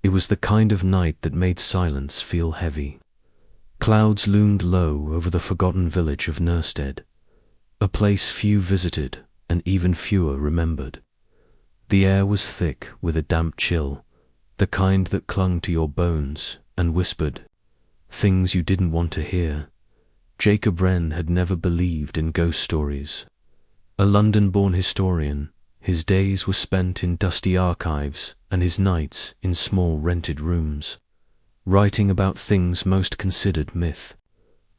It was the kind of night that made silence feel heavy. Clouds loomed low over the forgotten village of Nurstead, a place few visited and even fewer remembered. The air was thick with a damp chill, the kind that clung to your bones and whispered things you didn't want to hear. Jacob Wren had never believed in ghost stories. A London-born historian, his days were spent in dusty archives and his nights in small rented rooms, writing about things most considered myth.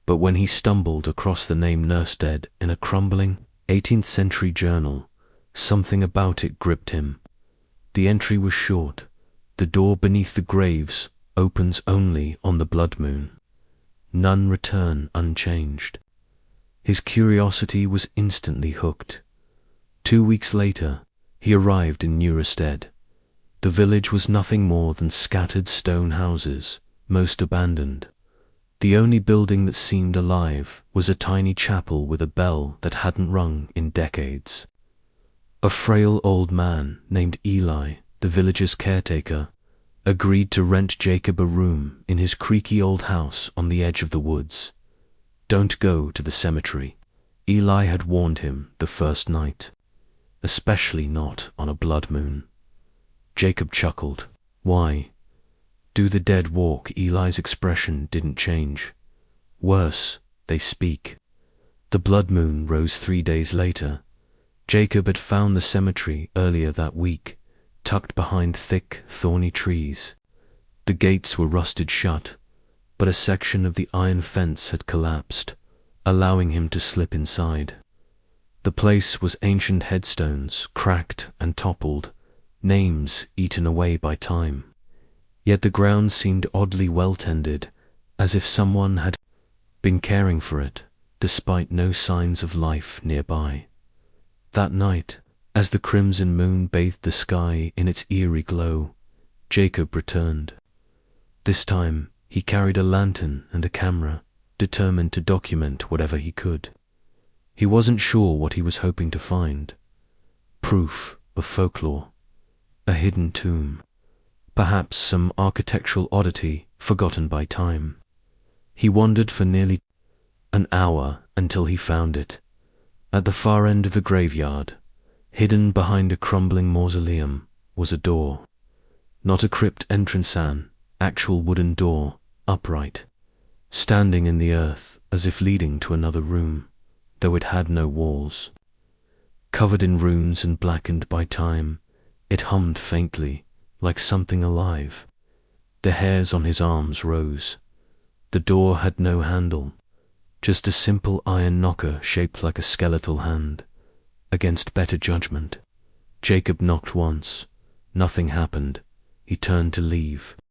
But when he stumbled across the name Nurstead in a crumbling 18th century journal, something about it gripped him. The entry was short. The door beneath the graves opens only on the blood moon. None return unchanged. His curiosity was instantly hooked. 2 weeks later, he arrived in Nurstead. The village was nothing more than scattered stone houses, most abandoned. The only building that seemed alive was a tiny chapel with a bell that hadn't rung in decades. A frail old man named Eli, the village's caretaker, agreed to rent Jacob a room in his creaky old house on the edge of the woods. "Don't go to the cemetery," Eli had warned him the first night, especially not on a blood moon. Jacob chuckled. "Why? Do the dead walk?" Eli's expression didn't change. "Worse, they speak." The blood moon rose 3 days later. Jacob had found the cemetery earlier that week, tucked behind thick, thorny trees. The gates were rusted shut, but a section of the iron fence had collapsed, allowing him to slip inside. The place was ancient headstones, cracked and toppled, names eaten away by time. Yet the ground seemed oddly well-tended, as if someone had been caring for it, despite no signs of life nearby. That night, as the crimson moon bathed the sky in its eerie glow, Jacob returned. This time, he carried a lantern and a camera, determined to document whatever he could. He wasn't sure what he was hoping to find. Proof of folklore, a hidden tomb, perhaps some architectural oddity forgotten by time. He wandered for nearly an hour until he found it. At the far end of the graveyard, hidden behind a crumbling mausoleum, was a door. Not a crypt entrance, an actual wooden door, upright, standing in the earth as if leading to another room, though it had no walls. Covered in runes and blackened by time, it hummed faintly, like something alive. The hairs on his arms rose. The door had no handle, just a simple iron knocker shaped like a skeletal hand. Against better judgment, Jacob knocked once. Nothing happened. He turned to leave.